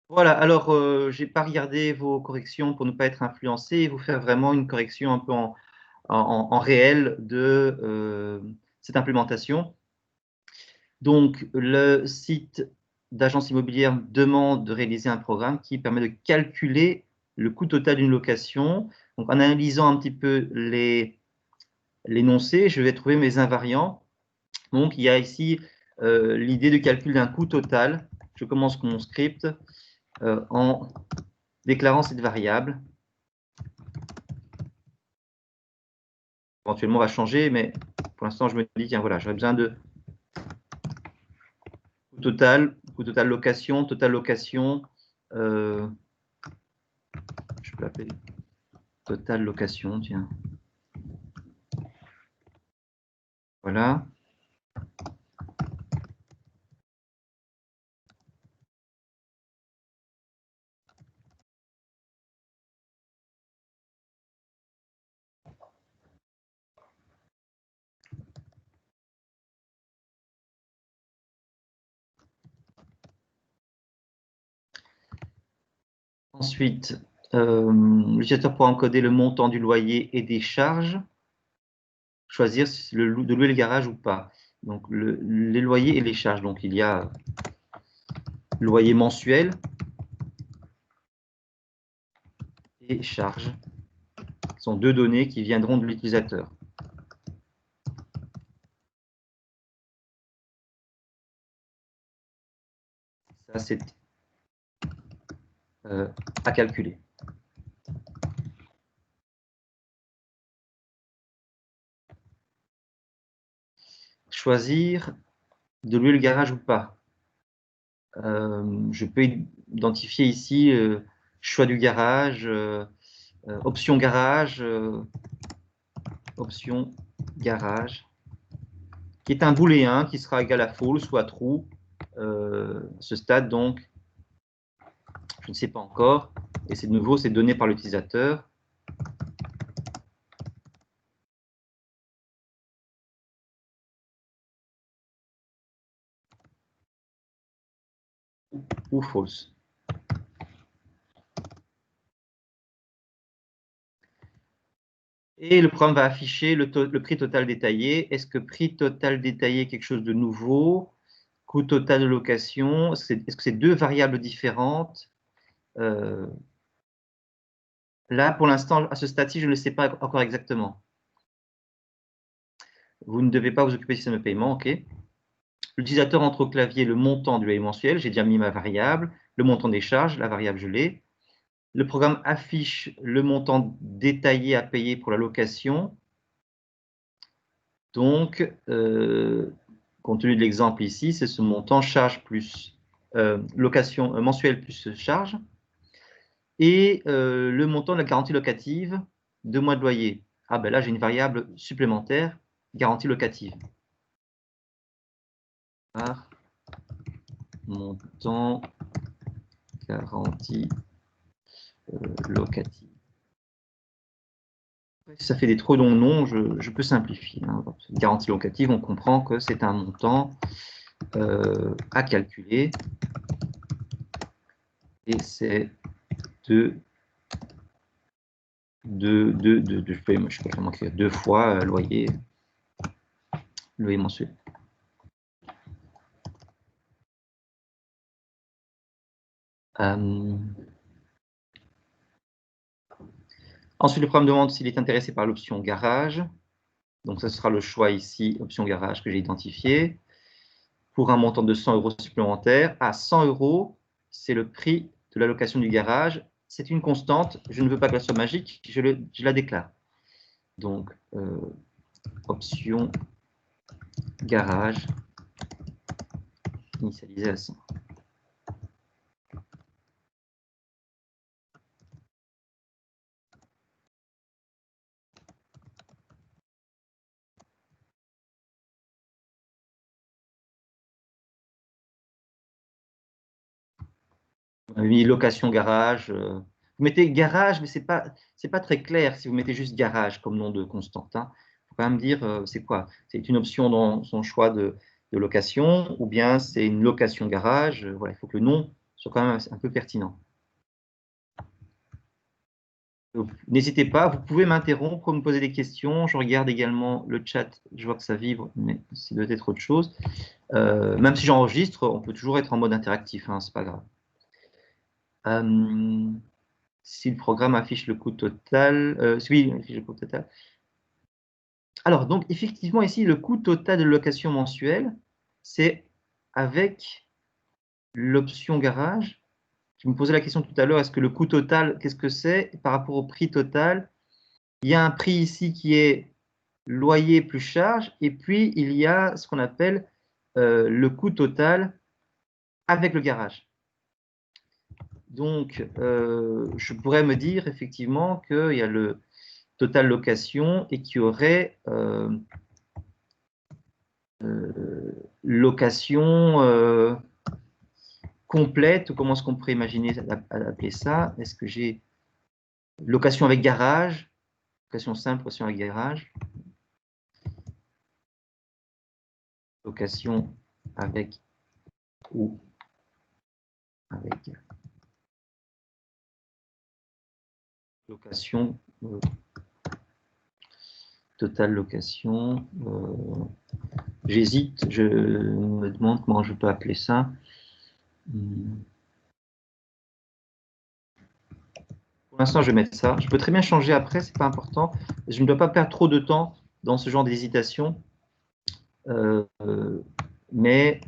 Voilà, alors je n'ai pas regardé vos corrections pour ne pas être influencé et vous faire vraiment une correction un peu en réel de cette implémentation. Donc, le site d'agence immobilière demande de réaliser un programme qui permet de calculer le coût total d'une location. Donc, en analysant un petit peu l'énoncé, je vais trouver mes invariants. Donc, il y a ici l'idée de calcul d'un coût total. Je commence mon script en déclarant cette variable. Éventuellement, on va changer, mais pour l'instant, je me dis, tiens, voilà, j'aurais besoin de coût total location, je peux l'appeler total location, tiens. Voilà. Ensuite, l'utilisateur pourra encoder le montant du loyer et des charges, choisir de louer le garage ou pas. Donc, les loyers et les charges. Donc, il y a loyer mensuel et charges. Ce sont deux données qui viendront de l'utilisateur. Ça, c'est à calculer. Choisir de louer le garage ou pas. Je peux identifier ici choix du garage, option garage, option garage, qui est un booléen qui sera égal à false ou à true. Ce stade, donc, je ne sais pas encore. Et c'est de nouveau, c'est donné par l'utilisateur. Ou false. Et le programme va afficher le prix total détaillé. Est-ce que prix total détaillé est quelque chose de nouveau? Coût total de location, est-ce que c'est deux variables différentes? Là, pour l'instant, à ce stade-ci, je ne le sais pas encore exactement. Vous ne devez pas vous occuper du système de paiement, OK. L'utilisateur entre au clavier le montant du loyer mensuel, j'ai déjà mis ma variable, le montant des charges, la variable je l'ai. Le programme affiche le montant détaillé à payer pour la location. Donc, compte tenu de l'exemple ici, c'est ce montant charge plus location mensuelle plus charge. Et le montant de la garantie locative, 2 mois de loyer. Ah ben là, j'ai une variable supplémentaire, garantie locative. Par montant garantie locative. Si ça fait des trop longs noms, je peux simplifier. Hein. Garantie locative, on comprend que c'est un montant à calculer. Et c'est je peux vraiment écrire 2 fois loyer mensuel. Ensuite, le programme demande s'il est intéressé par l'option garage. Donc, ce sera le choix ici, option garage que j'ai identifié. Pour un montant de 100 € supplémentaires. À 100 €, c'est le prix de la location du garage. C'est une constante. Je ne veux pas qu'elle soit magique. Je la déclare. Donc, option garage initialisée à 100. On a mis location garage. Vous mettez garage, mais c'est pas très clair si vous mettez juste garage comme nom de constante. Hein. Il faut quand même dire c'est quoi? C'est une option dans son choix de location ou bien c'est une location garage. Voilà, il faut que le nom soit quand même un peu pertinent. N'hésitez pas, vous pouvez m'interrompre, me poser des questions. Je regarde également le chat, je vois que ça vibre, mais ça doit être autre chose. Même si j'enregistre, on peut toujours être en mode interactif, hein, c'est pas grave. Si le programme affiche le coût total, oui, il affiche le coût total. Alors, donc, effectivement, ici, le coût total de location mensuelle, c'est avec l'option garage. Je me posais la question tout à l'heure, est-ce que le coût total, qu'est-ce que c'est par rapport au prix total? Il y a un prix ici qui est loyer plus charge, et puis il y a ce qu'on appelle le coût total avec le garage. Donc, je pourrais me dire effectivement qu'il y a le total location et qu'il y aurait location complète, ou comment est-ce qu'on pourrait imaginer appeler ça? Est-ce que j'ai location avec garage, location simple, location avec garage, location avec ou avec location, total location, j'hésite, je me demande comment je peux appeler ça. Pour l'instant, je vais mettre ça. Je peux très bien changer après, c'est pas important. Je ne dois pas perdre trop de temps dans ce genre d'hésitation. Mais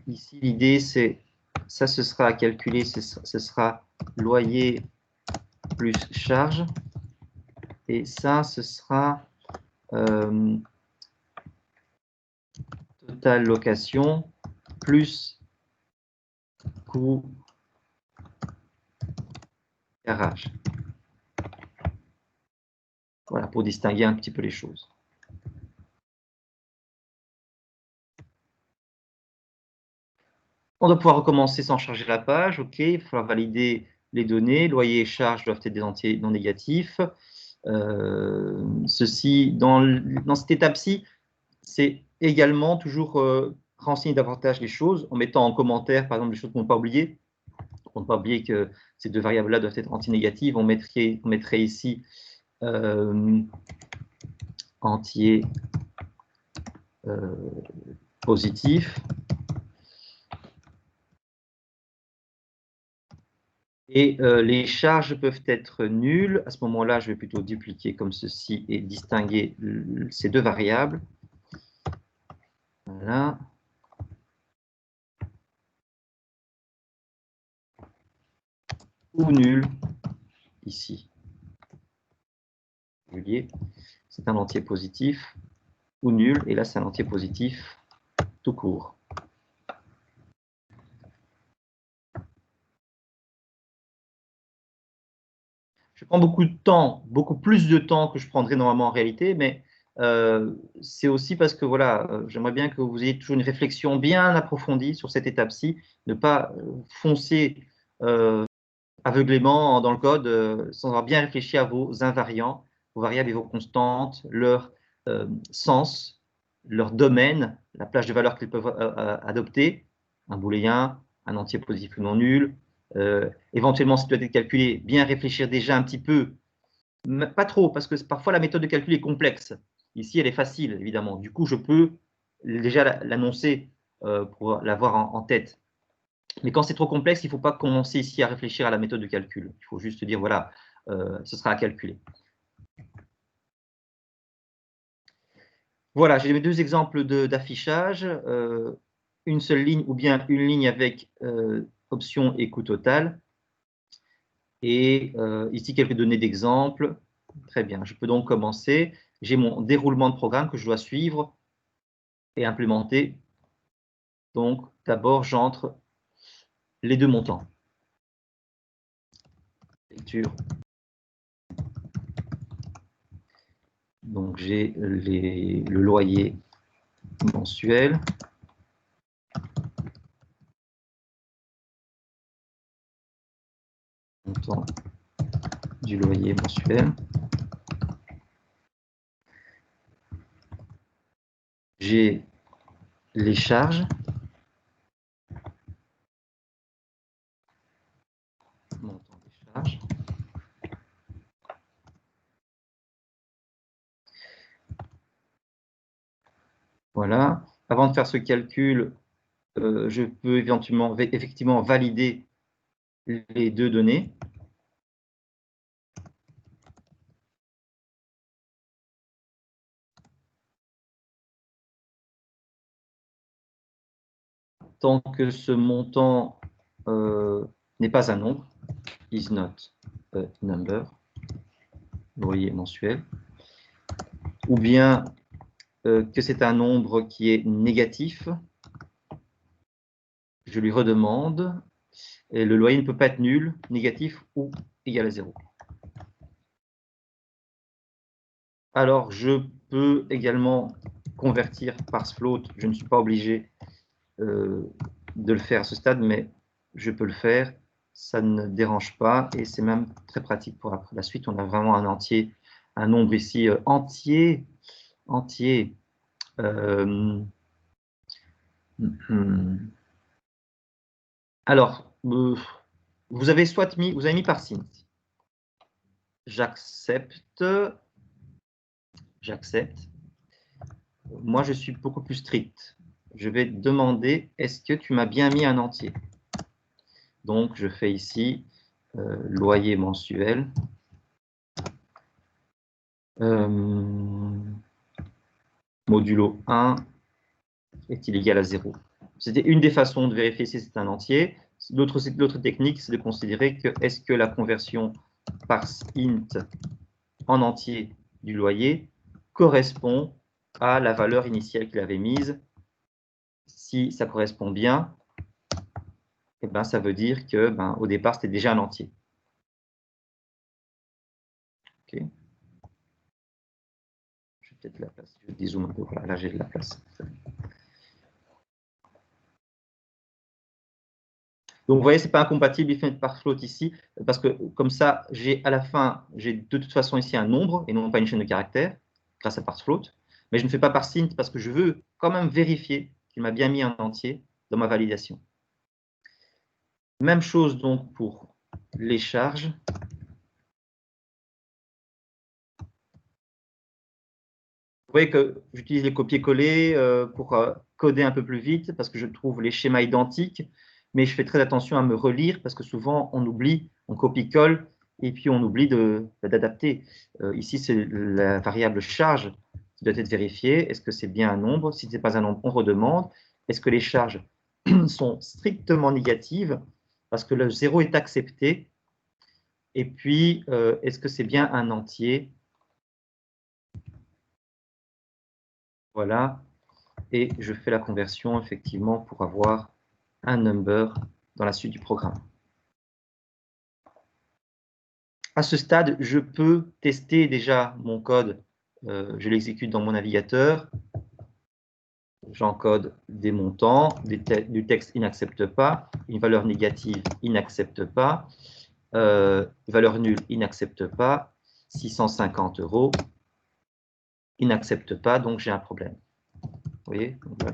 ici, l'idée, c'est, ça, ce sera à calculer, ce sera loyer plus charge. Et ça, ce sera total location plus coût garage. Voilà, pour distinguer un petit peu les choses. On doit pouvoir recommencer sans charger la page. OK, il va falloir valider les données. Loyer et charges doivent être des entiers non négatifs. Ceci, dans cette étape-ci, c'est également toujours renseigner davantage les choses en mettant en commentaire, par exemple, les choses qu'on ne pas oublier. Pour ne pas oublier que ces deux variables-là doivent être anti-négatives. On mettrait ici entier positif. Et les charges peuvent être nulles. À ce moment-là, je vais plutôt dupliquer comme ceci et distinguer ces deux variables. Voilà. Ou nul, ici. C'est un entier positif. Ou nul, et là, c'est un entier positif tout court. Je prends beaucoup de temps, beaucoup plus de temps que je prendrais normalement en réalité, mais c'est aussi parce que voilà, j'aimerais bien que vous ayez toujours une réflexion bien approfondie sur cette étape-ci, ne pas foncer aveuglément dans le code sans avoir bien réfléchi à vos invariants, vos variables et vos constantes, leur sens, leur domaine, la plage de valeurs qu'ils peuvent adopter, un booléen, un entier positif ou non nul. Éventuellement, si tu doit être calculé, bien réfléchir déjà un petit peu, pas trop, parce que parfois la méthode de calcul est complexe. Ici, elle est facile, évidemment. Du coup, je peux déjà l'annoncer pour l'avoir en tête. Mais quand c'est trop complexe, il ne faut pas commencer ici à réfléchir à la méthode de calcul. Il faut juste dire, voilà, ce sera à calculer. Voilà, j'ai mes deux exemples d'affichage. Une seule ligne ou bien une ligne avec option et coût total. Et ici, quelques données d'exemple. Très bien, je peux donc commencer. J'ai mon déroulement de programme que je dois suivre et implémenter. Donc, d'abord, j'entre les deux montants. Lecture. Donc, j'ai le loyer mensuel. Montant du loyer mensuel. J'ai les charges. montant des charges. Voilà. Avant de faire ce calcul, je peux éventuellement, effectivement valider les deux données. Tant que ce montant n'est pas un nombre, is not a number, loyer mensuel, ou bien que c'est un nombre qui est négatif, je lui redemande, et le loyer ne peut pas être nul, négatif ou égal à 0. Alors, je peux également convertir parsefloat. Je ne suis pas obligé de le faire à ce stade, mais je peux le faire. Ça ne dérange pas et c'est même très pratique pour après la suite. On a vraiment un entier, un nombre ici entier. Alors, vous avez soit mis, vous avez mis par signe. J'accepte. Moi, je suis beaucoup plus strict. Je vais demander, est-ce que tu m'as bien mis un entier? Donc, je fais ici loyer mensuel. Modulo 1 est-il égal à 0? C'était une des façons de vérifier si c'est un entier. L'autre technique, c'est de considérer que est-ce que la conversion parseInt en entier du loyer correspond à la valeur initiale qu'il avait mise. Si ça correspond bien, eh ben, ça veut dire que au départ, c'était déjà un entier. Okay. Je vais peut-être la place. Je dézoome un peu. Voilà, là, j'ai de la place. Donc, vous voyez, ce n'est pas incompatible infinite par float ici, parce que comme ça, j'ai à la fin, j'ai de toute façon ici un nombre et non pas une chaîne de caractères, grâce à parsefloat. Mais je ne fais pas parseInt parce que je veux quand même vérifier qu'il m'a bien mis un entier dans ma validation. Même chose donc pour les charges. Vous voyez que j'utilise les copier-coller pour coder un peu plus vite parce que je trouve les schémas identiques, mais je fais très attention à me relire parce que souvent on oublie, on copie-colle et puis on oublie d'adapter. Ici, c'est la variable charge qui doit être vérifiée. Est-ce que c'est bien un nombre? Si ce n'est pas un nombre, on redemande. Est-ce que les charges sont strictement négatives parce que le 0 est accepté? Et puis, est-ce que c'est bien un entier? Voilà. Et je fais la conversion effectivement pour avoir un number dans la suite du programme. À ce stade, je peux tester déjà mon code. Je l'exécute dans mon navigateur. J'encode des montants, du texte il n'accepte pas, une valeur négative il n'accepte pas, valeur nulle il n'accepte pas, 650 €, il n'accepte pas, donc j'ai un problème. Vous voyez, donc là,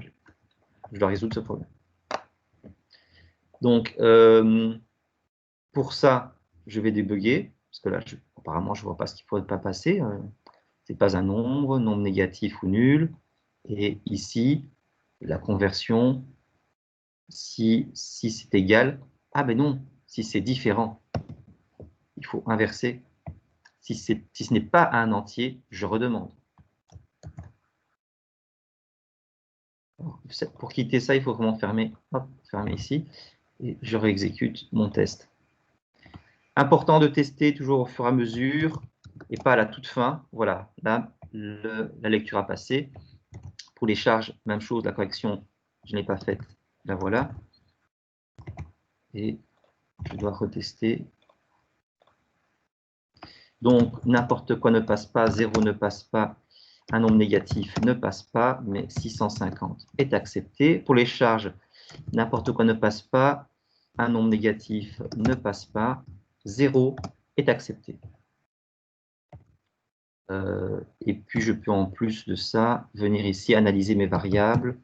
je dois résoudre ce problème. Donc, pour ça, je vais débugger, parce que là, apparemment, je ne vois pas ce qui ne pourrait pas passer. Ce n'est pas un nombre, nombre négatif ou nul. Et ici, la conversion, si c'est égal, ah ben non, si c'est différent, il faut inverser. Si ce n'est pas un entier, je redemande. Pour quitter ça, il faut vraiment fermer, hop, fermer ici, et je réexécute mon test. Important de tester toujours au fur et à mesure et pas à la toute fin. Voilà, là, la lecture a passé. Pour les charges, même chose, la correction, je n'ai pas faite. La voilà. Et je dois retester. Donc, n'importe quoi ne passe pas, 0 ne passe pas, un nombre négatif ne passe pas, mais 650 est accepté. Pour les charges, n'importe quoi ne passe pas, un nombre négatif ne passe pas, 0 est accepté. Et puis, je peux en plus de ça, venir ici analyser mes variables,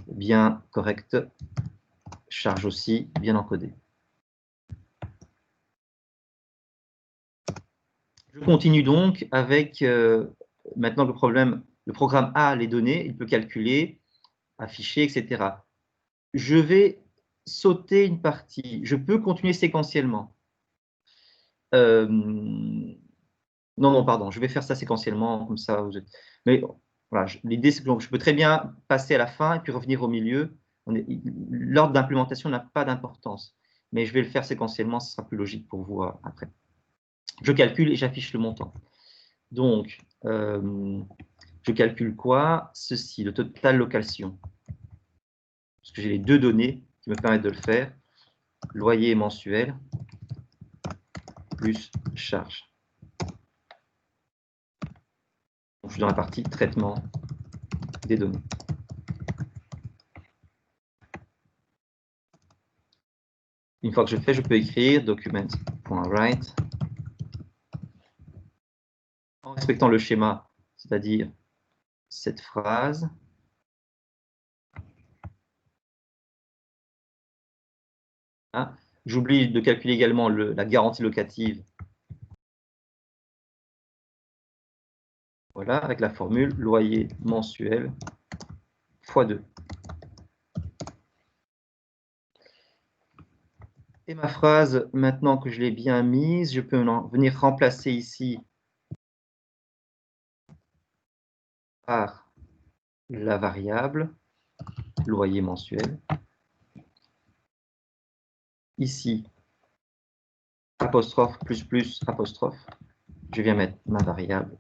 bien correctes, charge aussi, bien encodée. Je continue donc avec, maintenant le programme a les données, il peut calculer, afficher, etc. Je vais sauter une partie, je peux continuer séquentiellement. Non, pardon, je vais faire ça séquentiellement, comme ça. Mais voilà, l'idée, c'est que je peux très bien passer à la fin et puis revenir au milieu. L'ordre d'implémentation n'a pas d'importance, mais je vais le faire séquentiellement, ce sera plus logique pour vous après. Je calcule et j'affiche le montant. Donc, je calcule quoi? Ceci, le total location. Parce que j'ai les deux données qui me permettent de le faire. Loyer mensuel plus charge. Donc, je suis dans la partie traitement des données. Une fois que je fais, je peux écrire document.write en respectant le schéma, c'est-à-dire cette phrase. Hein. J'oublie de calculer également la garantie locative. Voilà, avec la formule loyer mensuel x 2. Et ma phrase, maintenant que je l'ai bien mise, je peux venir remplacer ici par la variable loyer mensuel. Ici, apostrophe plus plus apostrophe. Je viens mettre ma variable.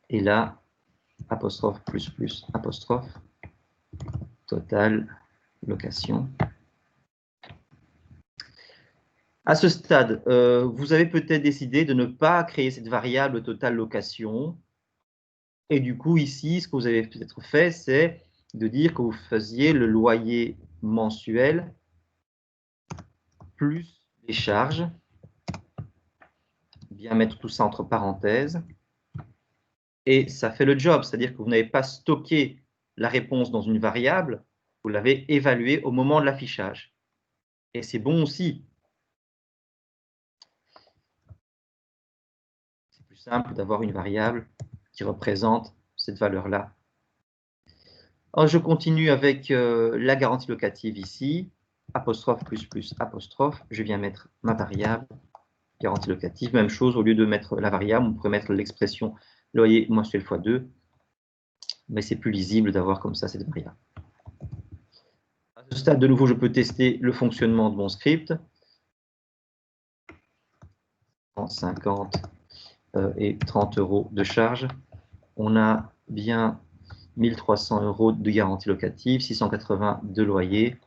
Et là, apostrophe plus plus apostrophe. Total location. À ce stade, vous avez peut-être décidé de ne pas créer cette variable total location. Et du coup, ici, ce que vous avez peut-être fait, c'est de dire que vous faisiez le loyer mensuel plus les charges. Bien mettre tout ça entre parenthèses. Et ça fait le job, c'est-à-dire que vous n'avez pas stocké la réponse dans une variable, vous l'avez évaluée au moment de l'affichage. Et c'est bon aussi. C'est plus simple d'avoir une variable qui représente cette valeur-là. Je continue avec la garantie locative ici, apostrophe plus plus apostrophe. Je viens mettre ma variable, garantie locative. Même chose, au lieu de mettre la variable, on pourrait mettre l'expression loyer mensuel x 2. Mais c'est plus lisible d'avoir comme ça cette variable. À ce stade, de nouveau, je peux tester le fonctionnement de mon script. 50 et 30 € de charge. On a bien 1300 € de garantie locative, 680 de loyer.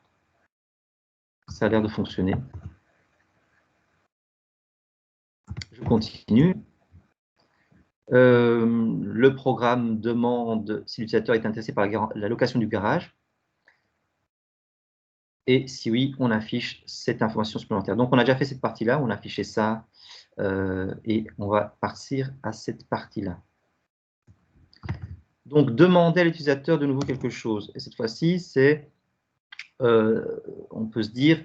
Ça a l'air de fonctionner. Je continue. Le programme demande si l'utilisateur est intéressé par la location du garage. Et si oui, on affiche cette information supplémentaire. Donc, on a déjà fait cette partie-là, on a affiché ça, et on va partir à cette partie-là. Donc, demander à l'utilisateur de nouveau quelque chose. Et cette fois-ci, c'est, on peut se dire,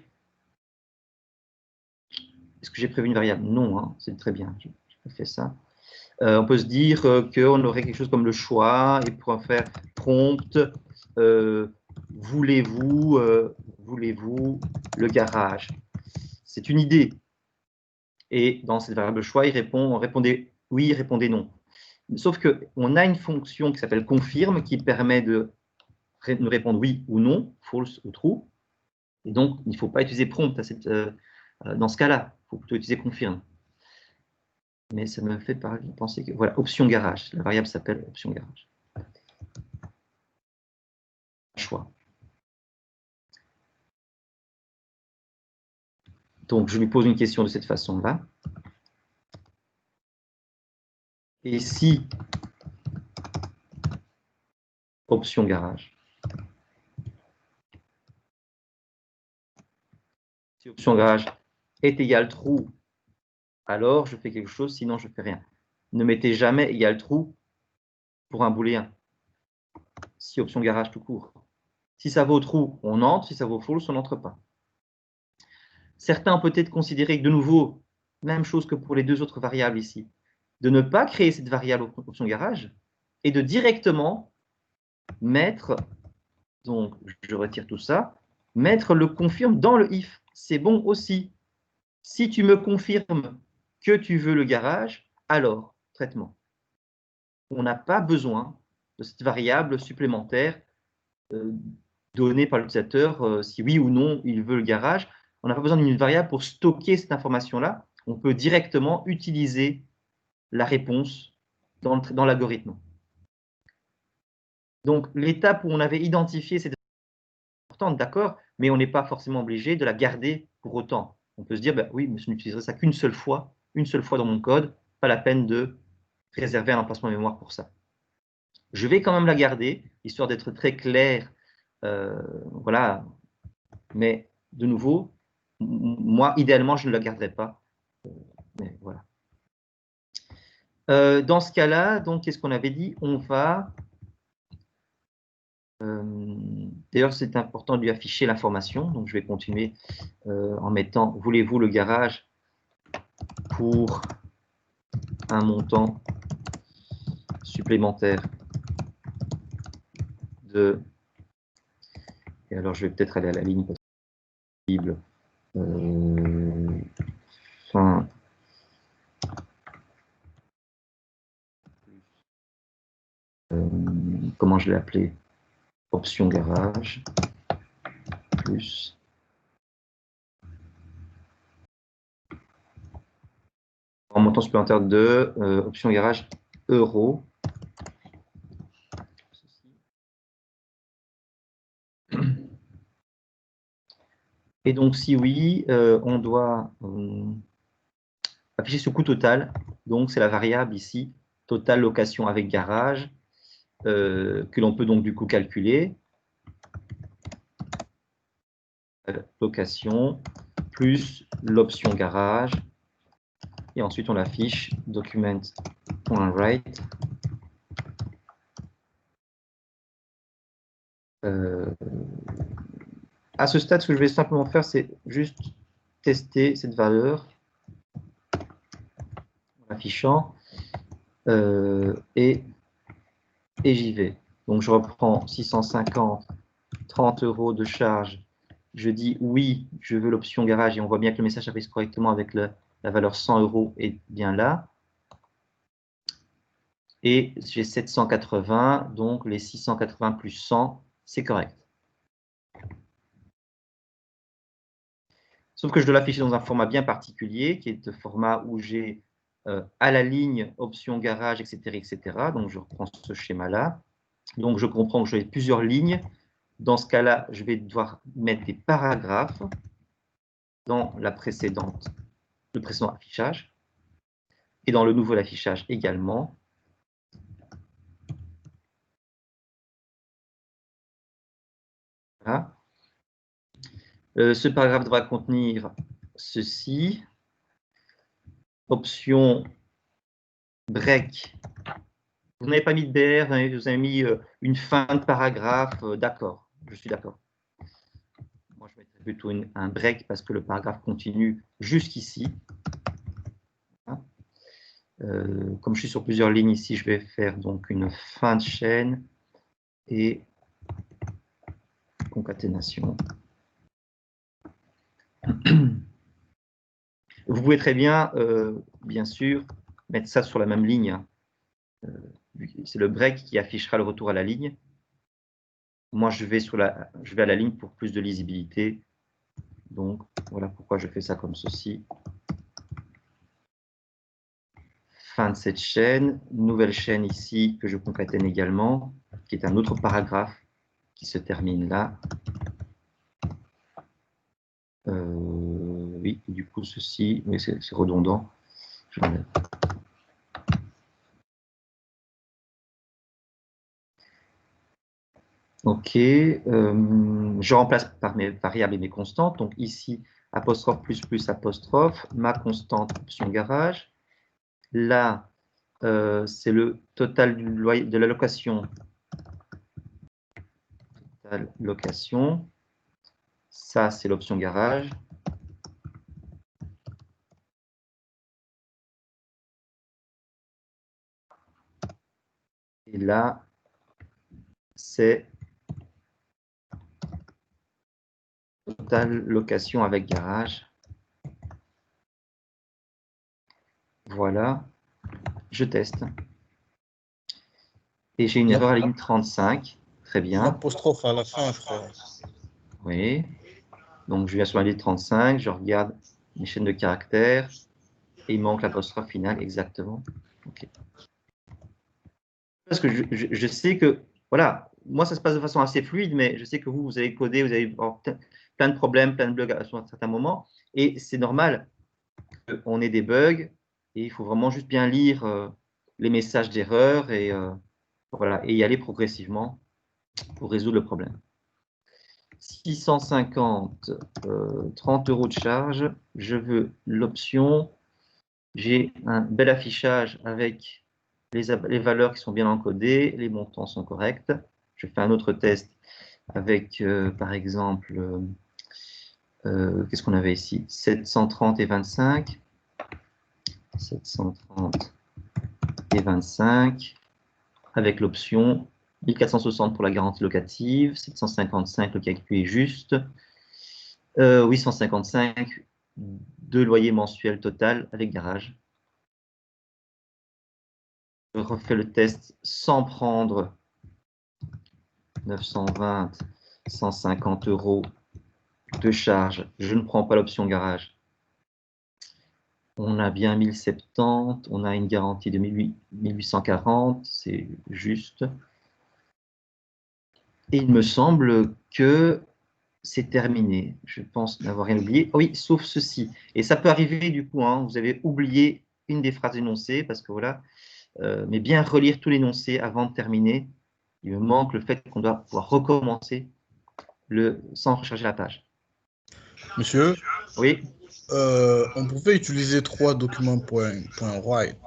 est-ce que j'ai prévu une variable? Non, hein, c'est très bien, j'ai fait ça. On peut se dire qu'on aurait quelque chose comme le choix, et pour en faire prompt, voulez-vous le garage? C'est une idée. Et dans cette variable choix, on répondait oui, répondait non. Sauf qu'on a une fonction qui s'appelle confirme qui permet de nous répondre oui ou non, false ou true. Et donc, il ne faut pas utiliser prompt dans ce cas-là. Il faut plutôt utiliser confirme. Mais ça me fait penser que, voilà, option garage. La variable s'appelle option garage. Choix. Donc, je lui pose une question de cette façon-là. Et si option garage, si option garage est égal true, alors je fais quelque chose, sinon je ne fais rien. Ne mettez jamais égal true pour un booléen. Si option garage tout court. Si ça vaut true, on entre. Si ça vaut false, on n'entre pas. Certains ont peut-être considéré que, de nouveau, même chose que pour les deux autres variables ici, de ne pas créer cette variable option garage et de directement mettre, donc je retire tout ça, mettre le confirme dans le if. C'est bon aussi. Si tu me confirmes que tu veux le garage, alors, traitement. On n'a pas besoin de cette variable supplémentaire donnée par l'utilisateur, si oui ou non il veut le garage. On n'a pas besoin d'une variable pour stocker cette information-là. On peut directement utiliser la réponse dans l'algorithme. Donc, l'étape où on avait identifié cette importante, d'accord, mais on n'est pas forcément obligé de la garder pour autant. On peut se dire, ben, oui, mais je n'utiliserai ça qu'une seule fois dans mon code, pas la peine de réserver un emplacement mémoire pour ça. Je vais quand même la garder, histoire d'être très clair, voilà, mais de nouveau, moi, idéalement, je ne la garderai pas. Mais voilà. Dans ce cas-là, donc, qu'est-ce qu'on avait dit? On va... D'ailleurs, c'est important de lui afficher l'information. Donc, je vais continuer en mettant « Voulez-vous le garage pour un montant supplémentaire de... » Et alors, je vais peut-être aller à la ligne possible. Fin... comment je l'ai appelé? Option garage plus en montant supplémentaire de option garage euro. Et donc, si oui, on doit afficher ce coût total. Donc, c'est la variable ici, total location avec garage, que l'on peut donc du coup calculer. Location plus l'option garage. Et ensuite, on l'affiche document.write. À ce stade, ce que je vais simplement faire, c'est juste tester cette valeur en affichant et j'y vais. Donc, je reprends 650, 30 € de charge. Je dis oui, je veux l'option garage et on voit bien que le message s'affiche correctement avec la valeur 100 € est bien là. Et j'ai 780, donc les 680 plus 100, c'est correct. Sauf que je dois l'afficher dans un format bien particulier, qui est le format où j'ai à la ligne option garage, etc., etc. Donc, je reprends ce schéma-là. Donc, je comprends que j'ai plusieurs lignes. Dans ce cas-là, je vais devoir mettre des paragraphes dans le précédent affichage et dans le nouvel affichage également. Voilà. Ce paragraphe devra contenir ceci. Option break. Vous n'avez pas mis de BR, vous avez mis une fin de paragraphe. D'accord, je suis d'accord. Moi, je mettrais plutôt un break parce que le paragraphe continue jusqu'ici. Comme je suis sur plusieurs lignes ici, je vais faire donc une fin de chaîne et concaténation. Vous pouvez très bien, bien sûr, mettre ça sur la même ligne. C'est le break qui affichera le retour à la ligne. Moi, je vais à la ligne pour plus de lisibilité. Donc, voilà pourquoi je fais ça comme ceci. Fin de cette chaîne. Nouvelle chaîne ici que je concatène également, qui est un autre paragraphe qui se termine là. Oui, du coup, ceci, mais c'est redondant. Je l'enlève. OK. Je remplace par mes variables et mes constantes. Donc ici, apostrophe plus plus apostrophe, ma constante option garage. Là, c'est le total du loyer, de la location. Total location. Ça, c'est l'option garage. Et là, c'est total location avec garage. Voilà, je teste. Et j'ai une erreur à la ligne 35. Très bien. Une apostrophe à la fin, frère. Oui. Donc, je viens sur la ligne 35, je regarde mes chaînes de caractères et il manque l'apostrophe finale, exactement. OK. Parce que je sais que, voilà, moi, ça se passe de façon assez fluide, mais je sais que vous avez codé, vous avez plein de problèmes, plein de bugs à un certain moment. Et c'est normal qu'on ait des bugs et il faut vraiment juste bien lire les messages d'erreur et, voilà, et y aller progressivement pour résoudre le problème. 650, 30 € de charge. Je veux l'option. J'ai un bel affichage avec les valeurs qui sont bien encodées, les montants sont corrects. Je fais un autre test avec, par exemple, qu'est-ce qu'on avait ici? 730 et 25. 730 et 25, avec l'option 1460 pour la garantie locative, 755, le calcul est juste, 855 de loyer mensuel total avec garage. Je refais le test sans prendre 920, 150 € de charge. Je ne prends pas l'option garage. On a bien 1070, on a une garantie de 1840, c'est juste. Et il me semble que c'est terminé. Je pense n'avoir rien oublié. Oui, sauf ceci. Et ça peut arriver du coup, hein, vous avez oublié une des phrases énoncées, parce que voilà, mais bien relire tout l'énoncé avant de terminer. Il me manque le fait qu'on doit pouvoir recommencer sans recharger la page. Monsieur, Oui, on pouvait utiliser 3 documents point write.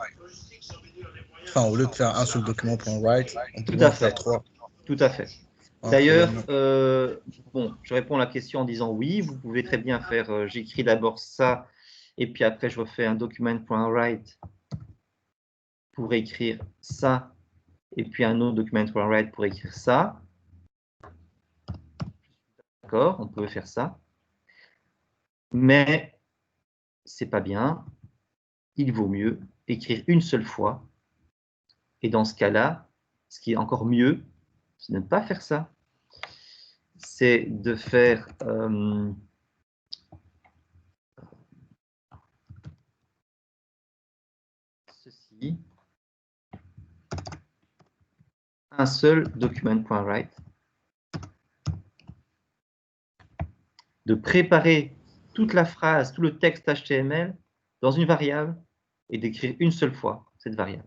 Enfin, au lieu de faire un seul document point write, on tout pouvait à en faire fait. 3. Tout à fait. Entre les D'ailleurs, mains. bon, je réponds à la question en disant oui, vous pouvez très bien faire, j'écris d'abord ça, et puis après je refais un document.write pour écrire ça, et puis un autre document.write pour écrire ça. D'accord, on peut faire ça. Mais c'est pas bien. Il vaut mieux écrire une seule fois. Et dans ce cas-là, ce qui est encore mieux, c'est de ne pas faire ça. C'est de faire ceci. Un seul document.write. De préparer toute la phrase, tout le texte HTML dans une variable et d'écrire une seule fois cette variable.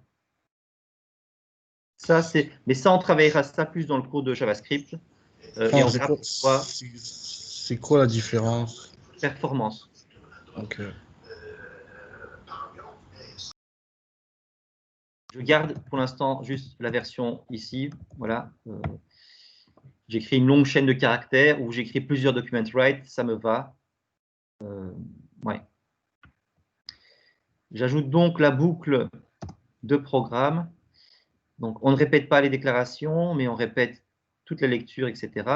Ça, mais ça, on travaillera ça plus dans le cours de JavaScript. Et on verra pourquoi. C'est quoi la différence? Performance. Ok. Je garde pour l'instant juste la version ici. Voilà. J'écris une longue chaîne de caractères où j'écris plusieurs document write, ça me va. Ouais. J'ajoute donc la boucle de programme. Donc, on ne répète pas les déclarations, mais on répète toute la lecture, etc.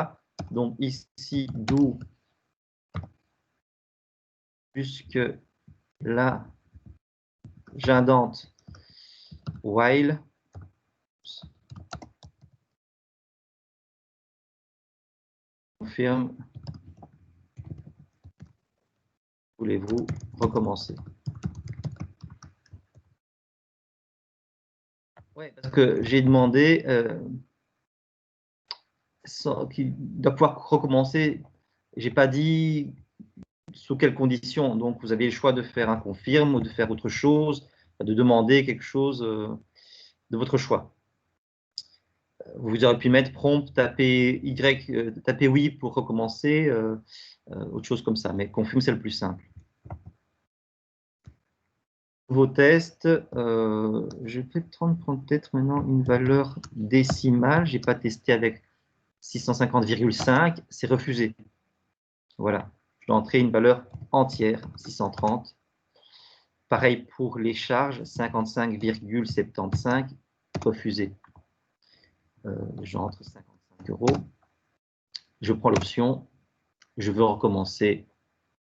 Donc, ici, do jusque là, j'indente while. Confirme. Voulez-vous recommencer? Oui, parce que j'ai demandé qu'il doit pouvoir recommencer. Je n'ai pas dit sous quelles conditions. Donc, vous avez le choix de faire un confirme ou de faire autre chose, de demander quelque chose de votre choix. Vous aurez pu mettre prompt, taper Y, taper oui pour recommencer, autre chose comme ça. Mais confirme, c'est le plus simple. Nouveau test, je vais prendre peut-être maintenant une valeur décimale. Je n'ai pas testé avec 650,5, c'est refusé. Voilà, je dois entrer une valeur entière, 630. Pareil pour les charges, 55,75, refusé. j'entre 55 €. Je prends l'option. Je veux recommencer.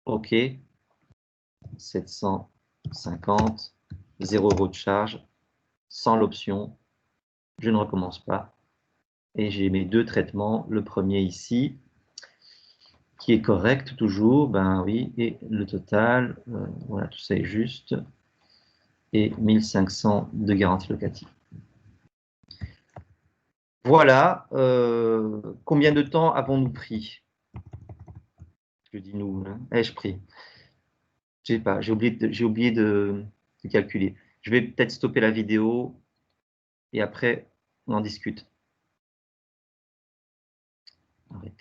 OK. 750, 0 € de charge, sans l'option. Je ne recommence pas. Et j'ai mes deux traitements. Le premier ici, qui est correct toujours, ben oui, et le total, voilà, tout ça est juste, et 1500 de garantie locative. Voilà, combien de temps avons-nous pris? Je dis nous, hein. Ai-je pris? Je sais pas, j'ai oublié de calculer. Je vais peut-être stopper la vidéo et après on en discute. Arrêtez.